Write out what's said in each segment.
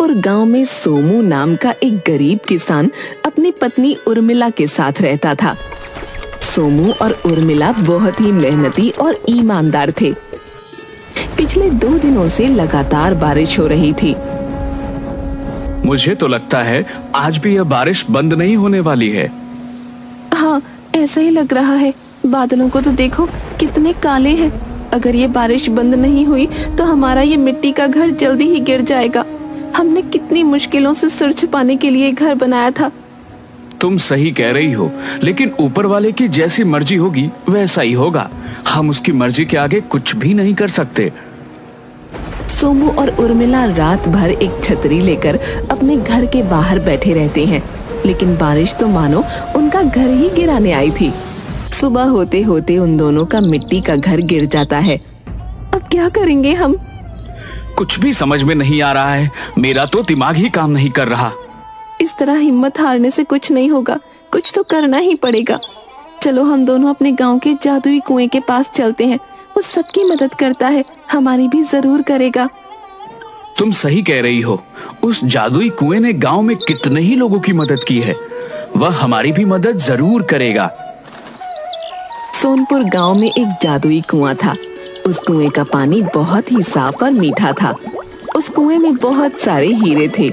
सोनपुर गांव में सोमू नाम का एक गरीब किसान अपनी पत्नी उर्मिला के साथ रहता था। सोमू और उर्मिला बहुत ही मेहनती और ईमानदार थे। पिछले 2 दिनों से लगातार बारिश हो रही थी। मुझे तो लगता है आज भी यह बारिश बंद नहीं होने वाली है। हाँ, ऐसा ही लग रहा है। बादलों को तो देखो कितने काले हैं। अगर ये बारिश बंद नहीं हुई तो हमारा ये मिट्टी का घर जल्दी ही गिर जाएगा। हमने कितनी मुश्किलों से सिर छुपाने के लिए घर बनाया था। तुम सही कह रही हो, लेकिन ऊपर वाले की जैसी मर्जी होगी वैसा ही होगा। हम उसकी मर्जी के आगे कुछ भी नहीं कर सकते। सोमू और उर्मिला रात भर एक छतरी लेकर अपने घर के बाहर बैठे रहते हैं, लेकिन बारिश तो मानो उनका घर ही गिराने आई थी। सुबह होते होते उन दोनों का मिट्टी का घर गिर जाता है। अब क्या करेंगे हम? कुछ भी समझ में नहीं आ रहा है। मेरा तो दिमाग ही काम नहीं कर रहा। इस तरह हिम्मत हारने से कुछ नहीं होगा, कुछ तो करना ही पड़ेगा। चलो हम दोनों अपने गांव के जादुई कुएं के पास चलते हैं। वो सबकी मदद करता है, हमारी भी जरूर करेगा। तुम सही कह रही हो। उस जादुई कुएं ने गांव में कितने ही लोगों की मदद की है। वह हमारी भी मदद जरूर करेगा। सोनपुर गांव में एक जादुई कुआं था। उस कुएं का पानी बहुत ही साफ और मीठा था। उस कुएं में बहुत सारे हीरे थे।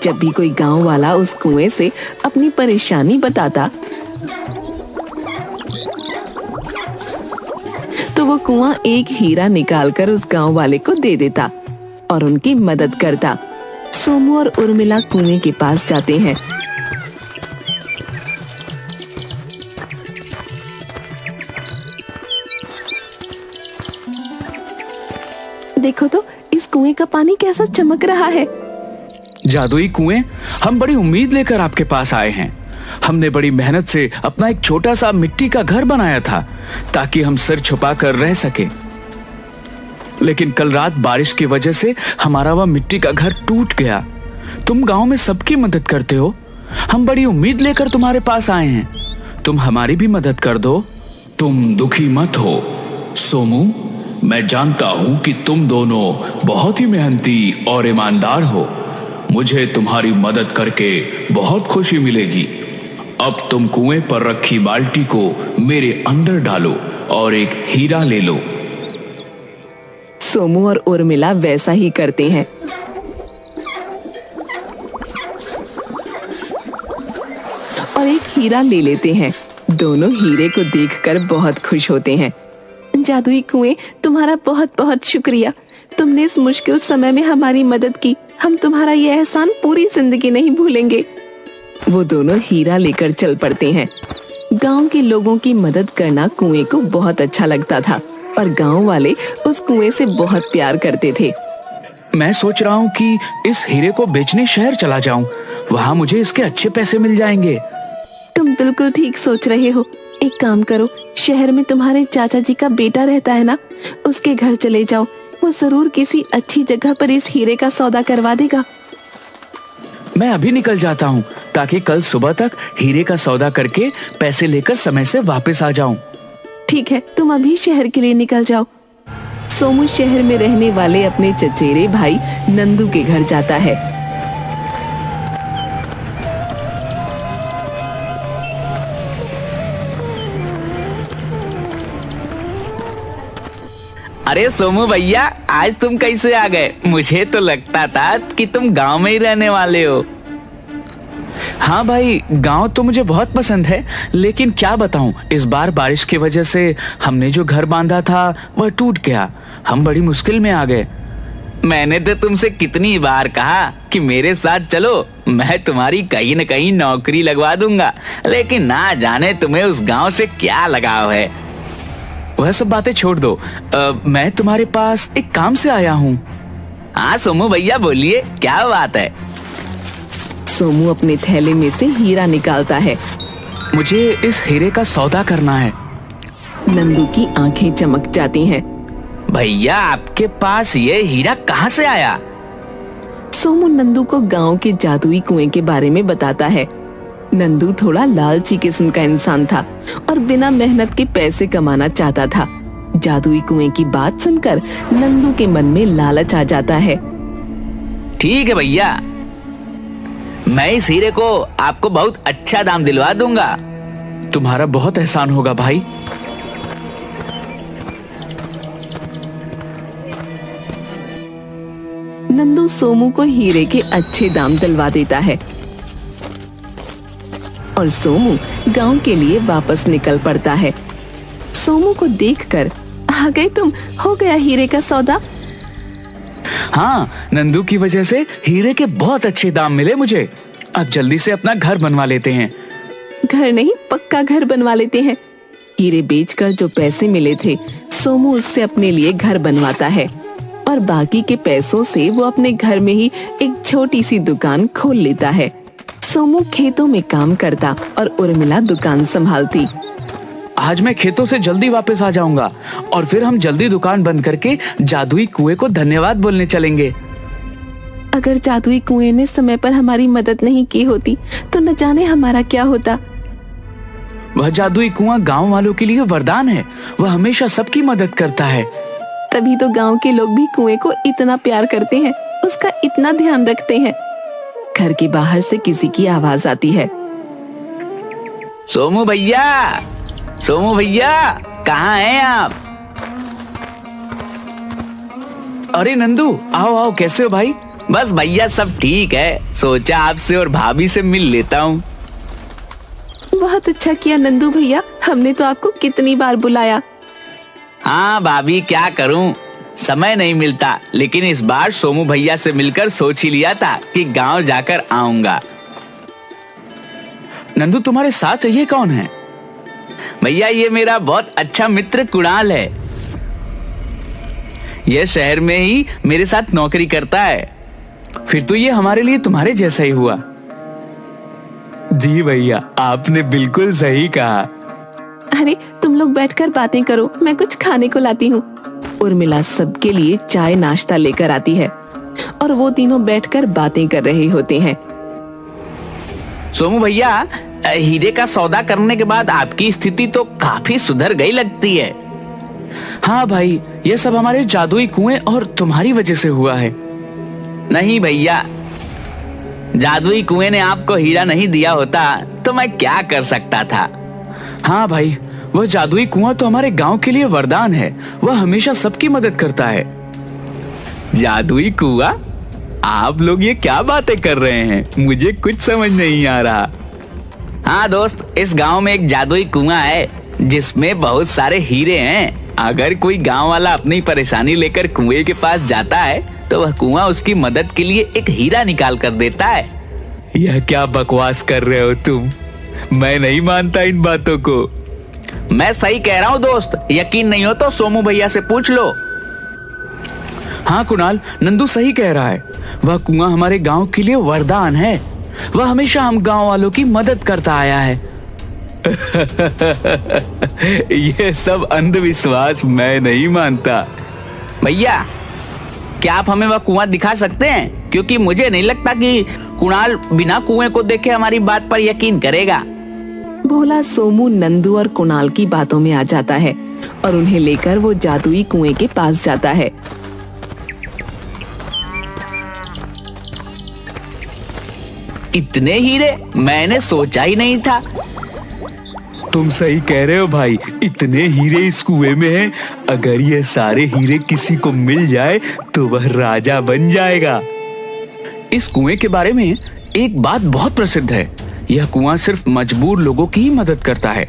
जब भी कोई गांव वाला उस कुएं से अपनी परेशानी बताता तो वो कुआं एक हीरा निकालकर उस गांव वाले को दे देता और उनकी मदद करता। सोमू और उर्मिला कुएं के पास जाते हैं। देखो तो इस कुएं का पानी कैसा चमक रहा है। जादुई कुएं, हम बड़ी उम्मीद लेकर आपके पास आए हैं। हमने बड़ी मेहनत से अपना एक छोटा सा मिट्टी का घर बनाया था ताकि हम सिर छुपा कर रह सके। लेकिन कल रात बारिश की वजह से हमारा वह मिट्टी का घर टूट गया। तुम गांव में सबकी मदद करते हो। हम बड़ी उम्मीद लेकर तुम्हारे पास आए हैं। तुम हमारी भी मदद कर दो। तुम दुखी मत हो सोमू। मैं जानता हूं कि तुम दोनों बहुत ही मेहनती और ईमानदार हो। मुझे तुम्हारी मदद करके बहुत खुशी मिलेगी। अब तुम कुएं पर रखी बाल्टी को मेरे अंदर डालो और एक हीरा ले लो। सोमू और उर्मिला वैसा ही करते हैं। और एक हीरा ले लेते हैं। दोनों हीरे को देखकर बहुत खुश होते हैं। जादुई कुएं, तुम्हारा बहुत बहुत शुक्रिया। तुमने इस मुश्किल समय में हमारी मदद की। हम तुम्हारा ये एहसान पूरी जिंदगी नहीं भूलेंगे। वो दोनों हीरा लेकर चल पड़ते हैं। गांव के लोगों की मदद करना कुएं को बहुत अच्छा लगता था और गांव वाले उस कुएं से बहुत प्यार करते थे। मैं सोच रहा हूँ कि इस हीरे को बेचने शहर चला जाऊं। वहाँ मुझे इसके अच्छे पैसे मिल जाएंगे। तुम बिल्कुल ठीक सोच रहे हो। एक काम करो, शहर में तुम्हारे चाचा जी का बेटा रहता है ना, उसके घर चले जाओ। वो जरूर किसी अच्छी जगह पर इस हीरे का सौदा करवा देगा। मैं अभी निकल जाता हूँ ताकि कल सुबह तक हीरे का सौदा करके पैसे लेकर समय से वापस आ जाऊं। ठीक है, तुम अभी शहर के लिए निकल जाओ। सोमू शहर में रहने वाले अपने चचेरे भाई नंदू के घर जाता है। अरे सोमू भैया, आज तुम कैसे आ गए? मुझे तो लगता था कि तुम गांव में ही रहने वाले हो। हाँ भाई, गांव तो मुझे बहुत पसंद है, लेकिन क्या बताऊं, इस बार बारिश की वजह से हमने जो घर बांधा था वह टूट गया। हम बड़ी मुश्किल में आ गए। मैंने तो तुमसे कितनी बार कहा कि मेरे साथ चलो, मैं तुम्हारी कहीं न कहीं नौकरी लगवा दूंगा, लेकिन ना जाने तुम्हें उस गांव से क्या लगाव है। वह सब बातें छोड़ दो। मैं तुम्हारे पास एक काम से आया हूँ। हाँ सोमू भैया, बोलिए, क्या बात है? सोमू अपने थैले में से हीरा निकालता है। मुझे इस हीरे का सौदा करना है। नंदू की आंखें चमक जाती हैं। भैया, आपके पास ये हीरा कहाँ से आया? सोमू नंदू को गांव के जादुई कुएं के बारे में बताता है। नंदू थोड़ा लालची किस्म का इंसान था और बिना मेहनत के पैसे कमाना चाहता था। जादुई कुएं की बात सुनकर नंदू के मन में लालच आ जाता है। ठीक है भैया, मैं इस हीरे को आपको बहुत अच्छा दाम दिलवा दूंगा। तुम्हारा बहुत एहसान होगा भाई। नंदू सोमू को हीरे के अच्छे दाम दिलवा देता है और सोमू गांव के लिए वापस निकल पड़ता है। सोमू को देखकर, आ गए तुम, हो गया हीरे का सौदा। हाँ, नंदू की वजह से हीरे के बहुत अच्छे दाम मिले मुझे। अब जल्दी से अपना घर बनवा लेते हैं। घर नहीं, पक्का घर बनवा लेते हैं। हीरे बेचकर जो पैसे मिले थे, सोमू उससे अपने लिए घर बनवाता है और बाकी के पैसों से वो अपने घर में ही एक छोटी सी दुकान खोल लेता है। सोमू खेतों में काम करता और उर्मिला दुकान संभालती। आज मैं खेतों से जल्दी वापस आ जाऊंगा और फिर हम जल्दी दुकान बंद करके जादुई कुएं को धन्यवाद बोलने चलेंगे। अगर जादुई कुएं ने समय पर हमारी मदद नहीं की होती तो न जाने हमारा क्या होता। वह जादुई कुआं गांव वालों के लिए वरदान है। वह हमेशा सबकी मदद करता है। तभी तो गांव के लोग भी कुएं को इतना प्यार करते हैं, उसका इतना ध्यान रखते हैं। घर के बाहर से किसी की आवाज आती है। सोमू भैया, सोमू भैया, कहाँ हैं आप? अरे नंदू, आओ आओ, कैसे हो भाई? बस भैया सब ठीक है, सोचा आपसे और भाभी से मिल लेता हूँ। बहुत अच्छा किया नंदू भैया, हमने तो आपको कितनी बार बुलाया। हाँ भाभी, क्या करूँ, समय नहीं मिलता, लेकिन इस बार सोमू भैया से मिलकर सोच ही लिया था कि गांव जाकर आऊंगा। नंदू, तुम्हारे साथ ये कौन है? भैया, ये मेरा बहुत अच्छा मित्र कुणाल है। यह शहर में ही मेरे साथ नौकरी करता है। फिर तो ये हमारे लिए तुम्हारे जैसा ही हुआ। जी भैया, आपने बिल्कुल सही कहा। अरे तुम लोग बैठकर बातें करो, मैं कुछ खाने को लाती हूँ। उर्मिला सबके लिए चाय नाश्ता लेकर आती है और वो तीनों बैठकर बातें कर रहे होते हैं। सोमू भैया, हीरे का सौदा करने के बाद आपकी स्थिति तो काफी सुधर गई लगती है। हाँ भाई, ये सब हमारे जादुई कुएं और तुम्हारी वजह से हुआ है। नहीं भैया, जादुई कुएं ने आपको हीरा नहीं दिया होता तो मैं क्या कर सकता था। हाँ भाई, वह जादुई कुआं तो हमारे गांव के लिए वरदान है। वह हमेशा सबकी मदद करता है। जादुई कुआं? आप लोग ये क्या बातें कर रहे हैं, मुझे कुछ समझ नहीं आ रहा। हाँ दोस्त, इस गांव में एक जादुई कुआं है जिसमें बहुत सारे हीरे हैं। अगर कोई गांव वाला अपनी परेशानी लेकर कुएं के पास जाता है तो वह कुआं उसकी मदद के लिए एक हीरा निकाल कर देता है। यह क्या बकवास कर रहे हो तुम? मैं नहीं मानता इन बातों को। मैं सही कह रहा हूँ दोस्त, यकीन नहीं हो तो सोमू भैया से पूछ लो। हाँ कुणाल, नंदू सही कह रहा है। वह कुआं हमारे गांव के लिए वरदान है। वह हमेशा हम गांव वालों की मदद करता आया है। यह सब अंधविश्वास मैं नहीं मानता। भैया, क्या आप हमें वह कुआं दिखा सकते हैं? क्योंकि मुझे नहीं लगता कि कुणाल बिना कुएं को देखे हमारी बात पर यकीन करेगा। भोला सोमू नंदू और कुणाल की बातों में आ जाता है और उन्हें लेकर वो जादुई कुएं के पास जाता है। इतने हीरे मैंने सोचा ही नहीं था। तुम सही कह रहे हो भाई, इतने हीरे इस कुएं में हैं। अगर ये सारे हीरे किसी को मिल जाए तो वह राजा बन जाएगा। इस कुएं के बारे में एक बात बहुत प्रसिद्ध है। यह कुआं सिर्फ मजबूर लोगों की ही मदद करता है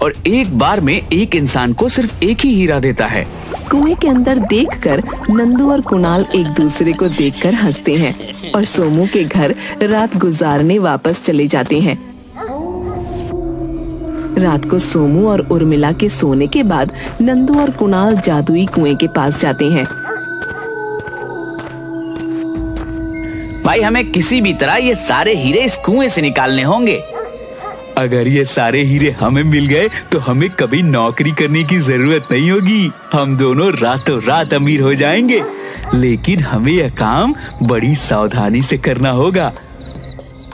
और एक बार में एक इंसान को सिर्फ एक ही हीरा देता है। कुएं के अंदर देखकर नंदू और कुणाल एक दूसरे को देखकर हंसते हैं और सोमू के घर रात गुजारने वापस चले जाते हैं। रात को सोमू और उर्मिला के सोने के बाद नंदू और कुणाल जादुई कुएं के पास जाते हैं। भाई, हमें किसी भी तरह ये सारे हीरे इस कुएं से निकालने होंगे। अगर ये सारे हीरे हमें मिल गए तो हमें कभी नौकरी करने की जरूरत नहीं होगी। हम दोनों रातों रात अमीर हो जाएंगे। लेकिन हमें यह काम बड़ी सावधानी से करना होगा।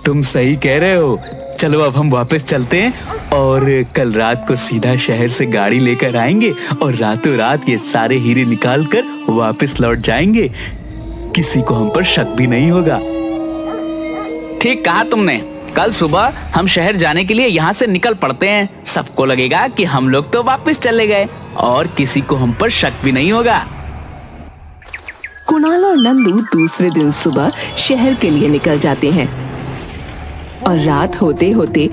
तुम सही कह रहे हो। चलो अब हम वापस चलते हैं और कल रात को सीधा शहर से गाड़ी लेकर आएंगे और रातों रात ये सारे हीरे निकाल कर वापस लौट जाएंगे। किसी को हम पर शक भी नहीं होगा। ठीक कहा तुमने। कल सुबह हम शहर जाने के लिए यहाँ से निकल पड़ते हैं। सबको लगेगा कि हम लोग तो वापस चले गए और किसी को हम पर शक भी नहीं होगा। कुणाल और नंदू दूसरे दिन सुबह शहर के लिए निकल जाते हैं और रात होते होते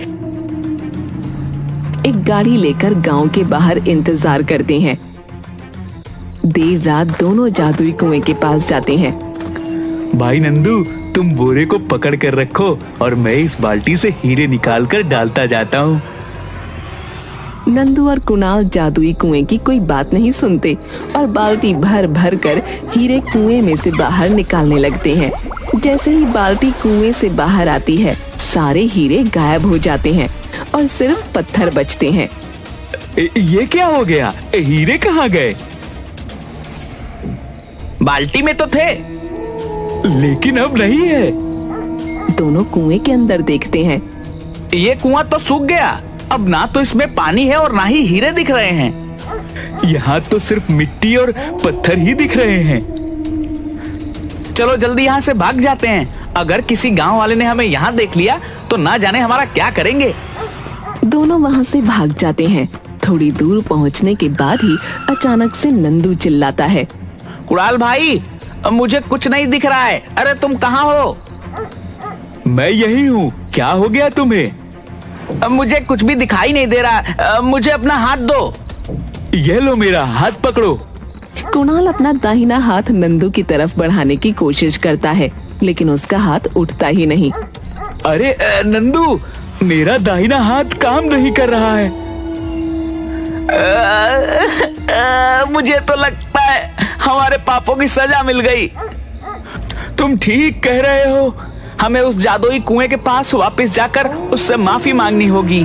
एक गाड़ी लेकर गांव के बाहर इंतजार करते हैं। देर रात दोनों जादुई कुएं के पास जाते हैं। भाई नंदू, तुम बोरे को पकड़ कर रखो और मैं इस बाल्टी से हीरे निकाल कर डालता जाता हूँ। नंदू और कुणाल जादुई कुएं की कोई बात नहीं सुनते और बाल्टी भर भर कर हीरे कुएं में से बाहर निकालने लगते हैं। जैसे ही बाल्टी कुएं से बाहर आती है, सारे हीरे गायब हो जाते हैं और सिर्फ पत्थर बचते हैं। ये क्या हो गया? हीरे कहाँ गए? बाल्टी में तो थे, लेकिन अब नहीं है। दोनों कुएं के अंदर देखते हैं। ये कुआं तो सूख गया। अब ना तो इसमें पानी है और ना ही हीरे दिख रहे हैं। यहाँ तो सिर्फ मिट्टी और पत्थर ही दिख रहे हैं। चलो जल्दी यहाँ से भाग जाते हैं। अगर किसी गांव वाले ने हमें यहाँ देख लिया तो ना जाने हमारा क्या करेंगे। दोनों वहाँ से भाग जाते हैं। थोड़ी दूर पहुँचने के बाद ही अचानक से नंदू चिल्लाता है, कुणाल भाई, मुझे कुछ नहीं दिख रहा है। अरे तुम कहाँ हो? मैं यही हूँ। क्या हो गया तुम्हें? मुझे कुछ भी दिखाई नहीं दे रहा। मुझे अपना हाथ दो। ये लो, मेरा हाथ पकड़ो। कुणाल अपना दाहिना हाथ नंदू की तरफ बढ़ाने की कोशिश करता है, लेकिन उसका हाथ उठता ही नहीं। अरे नंदू, मेरा दाहिना हाथ काम नहीं कर रहा है। मुझे तो लगता है हमारे पापों की सजा मिल गई। तुम ठीक कह रहे हो। हमें उस जादुई कुएं के पास वापस जाकर उससे माफी मांगनी होगी।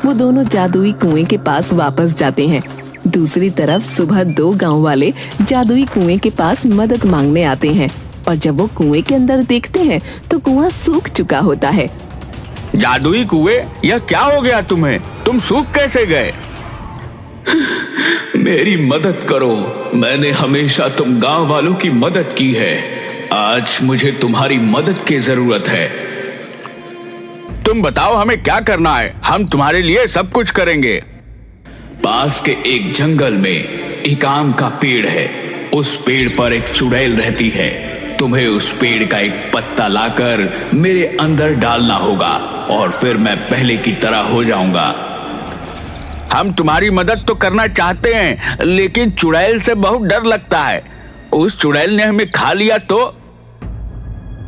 वो दोनों जादुई कुएं के पास वापस जाते हैं। दूसरी तरफ सुबह दो गांव वाले जादुई कुएं के पास मदद मांगने आते हैं और जब वो कुएं के अंदर देखते हैं तो कुआं सूख चुका होता है। जादुई कुएं, यह क्या हो गया तुम्हें? तुम सूख कैसे गए? मेरी मदद करो। मैंने हमेशा तुम गांव वालों की मदद की है। आज मुझे तुम्हारी मदद की जरूरत है। तुम बताओ हमें क्या करना है। हम तुम्हारे लिए सब कुछ करेंगे। पास के एक जंगल में एक आम का पेड़ है। उस पेड़ पर एक चुड़ैल रहती है। तुम्हें उस पेड़ का एक पत्ता लाकर मेरे अंदर डालना होगा और फिर मैं पहले की तरह हो जाऊंगा। हम तुम्हारी मदद तो करना चाहते हैं, लेकिन चुड़ैल से बहुत डर लगता है। उस चुड़ैल ने हमें खा लिया तो।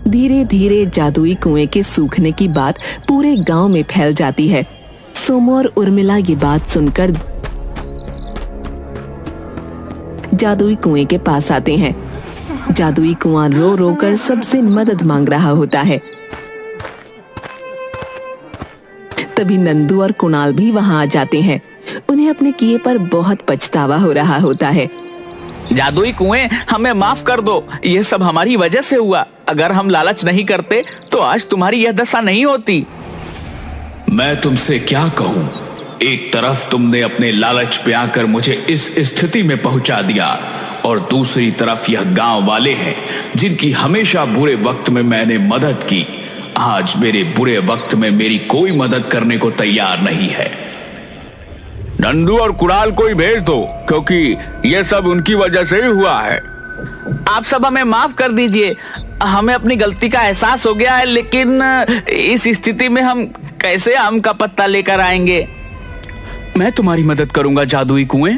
धीरे धीरे जादुई कुएं के सूखने की बात पूरे गांव में फैल जाती है। सोमू और उर्मिला ये बात सुनकर जादुई कुएं के पास आते हैं। जादुई कुआं रो रो कर सबसे मदद मांग रहा होता है। तभी नंदू और कुणाल भी वहां आ जाते हैं। उन्हें अपने किए पर बहुत पछतावा हो रहा होता है। जादुई कुएं, हमें माफ कर दो। यह सब हमारी वजह से हुआ। अगर हम लालच नहीं करते तो आज तुम्हारी यह दशा नहीं होती। मैं तुमसे क्या कहूं? एक तरफ तुमने अपने लालच पे आकर मुझे इस स्थिति में पहुंचा दिया और दूसरी तरफ यह गांव वाले हैं जिनकी हमेशा बुरे वक्त में मैंने मदद की। आज मेरे बुरे वक्त में मेरी कोई मदद करने को तैयार नहीं है। नंदू और कुणाल को ही भेज दो, क्योंकि यह सब उनकी वजह से ही हुआ है। आप सब हमें माफ कर दीजिए। हमें अपनी गलती का एहसास हो गया है, लेकिन इस स्थिति में हम कैसे आम का पत्ता लेकर आएंगे? मैं तुम्हारी मदद करूंगा जादुई कुएं।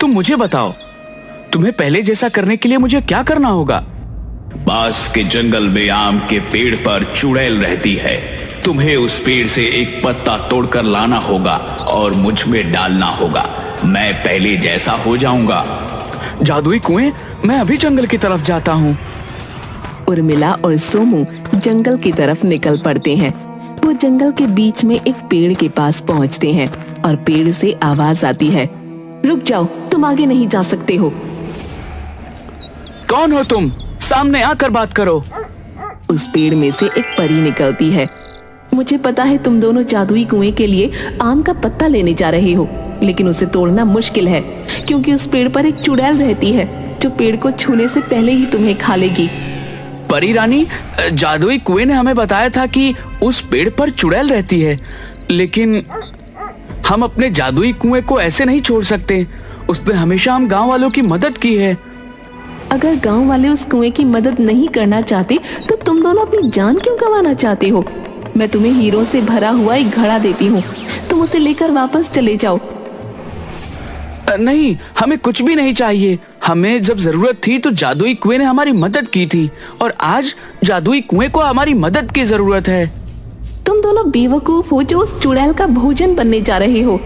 तुम मुझे बताओ, तुम्हें पहले जैसा करने के लिए मुझे क्या करना होगा? पास के जंगल में आम के पेड़ पर चुड़ैल रहती है। तुम्हें उस पेड़ से एक पत्ता तोड़कर लाना होगा और मुझ में डालना होगा। मैं पहले जैसा हो जाऊंगा। जादुई कुएं, मैं अभी जंगल की तरफ जाता हूँ। उर्मिला और सोमू जंगल की तरफ निकल पड़ते हैं। वो जंगल के बीच में एक पेड़ के पास पहुंचते हैं और पेड़ से आवाज आती है, रुक जाओ, तुम आगे नहीं जा सकते हो। कौन हो तुम? सामने आकर बात करो। उस पेड़ में से एक परी निकलती है। मुझे पता है तुम दोनों जादुई कुएं के लिए आम का पत्ता लेने जा रहे हो, लेकिन उसे तोड़ना मुश्किल है क्योंकि उस पेड़ पर एक चुड़ैल रहती है जो पेड़ को छूने से पहले ही तुम्हें खा लेगी। परी रानी, जादुई कुएं ने हमें बताया था कि उस पेड़ पर चुड़ैल रहती है, लेकिन हम अपने जादुई कुएं को ऐसे नहीं छोड़ सकते। उसने हमेशा हम गांव वालों की मदद की है। अगर गांव वाले उस कुएं की मदद नहीं करना चाहते तो तुम दोनों अपनी जान क्यों गंवाना चाहते हो? मैं तुम्हें हीरों से भरा हुआ एक घड़ा देती हूँ, तुम उसे लेकर वापस चले जाओ। नहीं, हमें कुछ भी नहीं चाहिए। हमें जब जरूरत थी तो जादुई कुएं ने हमारी मदद की थी, और आज जादुई कुएं को हमारी मदद की जरूरत है। तुम दोनों बेवकूफ हो जो उस चुड़ैल का भोजन बनने जा रहे हो।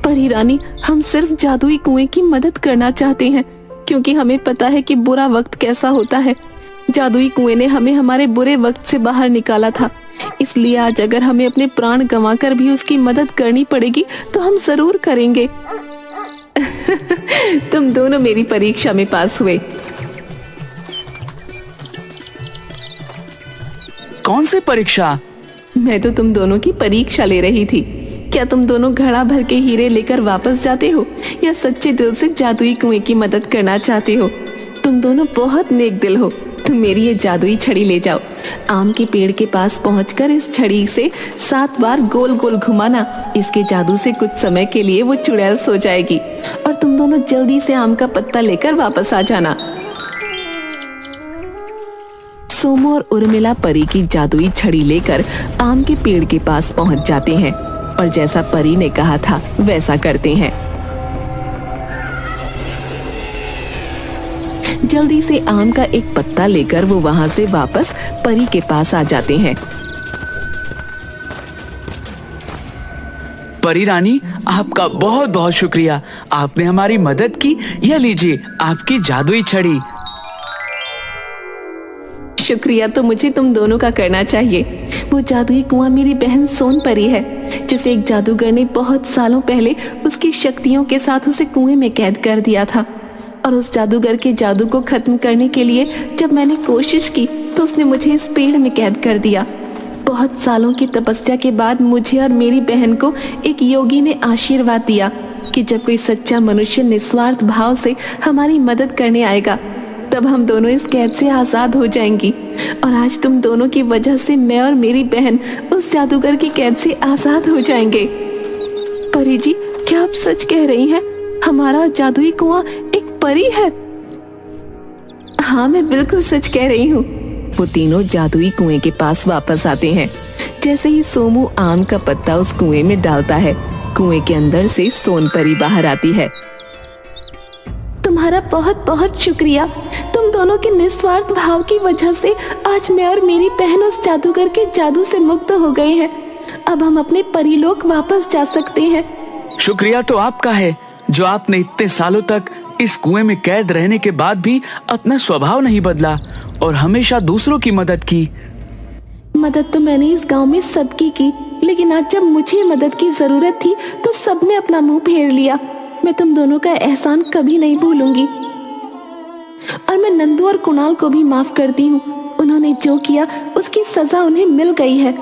परी रानी, हम सिर्फ जादुई कुएं की मदद करना चाहते हैं, क्योंकि हमें पता है कि बुरा वक्त कैसा होता है। जादुई कुएं ने हमें हमारे बुरे वक्त से बाहर निकाला था, इसलिए आज अगर हमें अपने प्राण गंवाकर भी उसकी मदद करनी पड़ेगी तो हम जरूर करेंगे। तुम दोनों मेरी परीक्षा में पास हुए। कौन सी परीक्षा? मैं तो तुम दोनों की परीक्षा ले रही थी। क्या तुम दोनों घड़ा भर के हीरे लेकर वापस जाते हो, या सच्चे दिल से जादुई कुएं की मदद करना चाहते हो? तुम दोनों बहुत नेक दिल हो। तुम मेरी ये जादुई छड़ी ले जाओ। आम के पेड़ के पास पहुंचकर इस छड़ी से 7 बार गोल गोल घुमाना। इसके जादू से कुछ समय के लिए वो चुड़ैल सो जाएगी, और तुम दोनों जल्दी से आम का पत्ता लेकर वापस आ जाना। सोमू और उर्मिला परी की जादुई छड़ी लेकर आम के पेड़ के पास पहुंच जाते हैं, और जैसा परी ने कहा था वैसा करते हैं। जल्दी से आम का एक पत्ता लेकर वो वहां से वापस परी के पास आ जाते हैं। परी रानी, आपका बहुत बहुत शुक्रिया। आपने हमारी मदद की। यह लीजिए आपकी जादुई छड़ी। शुक्रिया तो मुझे तुम दोनों का करना चाहिए। वो जादुई कुआं मेरी बहन सोन परी है, जिसे एक जादूगर ने बहुत सालों पहले उसकी शक्तियों के साथ उसे कुएं में कैद कर दिया था। और उस जादूगर के जादू को खत्म करने के लिए जब मैंने कोशिश की तो उसने मुझे इस पेड़ में कैद कर दिया। बहुत सालों की तपस्या के बाद मुझे और मेरी बहन को एक योगी ने आशीर्वाद दिया कि जब कोई सच्चा मनुष्य निस्वार्थ भाव से हमारी मदद करने आएगा तब हम दोनों इस कैद से आजाद हो जाएंगी। और आज तुम दोनों की वजह से मैं और मेरी बहन उस जादूगर की कैद से आजाद हो जाएंगे। परी जी, क्या आप सच कह रही हैं? हमारा जादुई कुआं एक परी है? हाँ, मैं बिल्कुल सच कह रही हूँ। वो तीनों जादुई कुएं के पास वापस आते हैं। जैसे ही सोमू आम का पत्ता उस कुएं में डालता है, कुएं के अंदर से सोन परी बाहर आती है। तुम्हारा बहुत बहुत शुक्रिया। तुम दोनों के निस्वार्थ भाव की वजह से आज मैं और मेरी बहन उस जादूगर के जादू से मुक्त हो गए हैं। अब हम अपने परीलोक वापस जा सकते हैं। शुक्रिया तो आपका है, जो आपने इतने सालों तक इस कुएं में कैद रहने के बाद भी अपना स्वभाव नहीं बदला और हमेशा दूसरों की मदद की। मदद तो मैंने इस गांव में सबकी की, लेकिन आज जब मुझे मदद की जरूरत थी तो सबने अपना मुंह फेर लिया। मैं तुम दोनों का एहसान कभी नहीं भूलूंगी। और मैं नंदू और कुणाल को भी माफ करती हूँ। उन्होंने जो किया उसकी सजा उन्हें मिल गई है।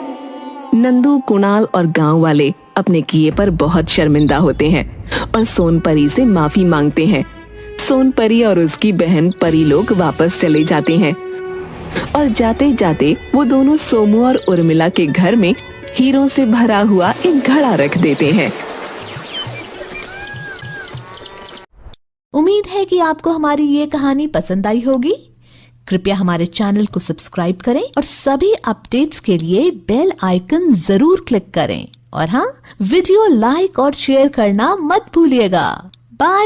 नंदू, कुणाल और गांव वाले अपने किए पर बहुत शर्मिंदा होते हैं और सोन परी से माफी मांगते हैं। सोन परी और उसकी बहन परी लोग वापस चले जाते हैं, और जाते जाते वो दोनों सोमू और उर्मिला के घर में हीरों से भरा हुआ एक घड़ा रख देते हैं। उम्मीद है कि आपको हमारी ये कहानी पसंद आई होगी। कृपया हमारे चैनल को सब्सक्राइब करें और सभी अपडेट्स के लिए बेल आइकन जरूर क्लिक करें। और हाँ, वीडियो लाइक और शेयर करना मत भूलिएगा। बाय।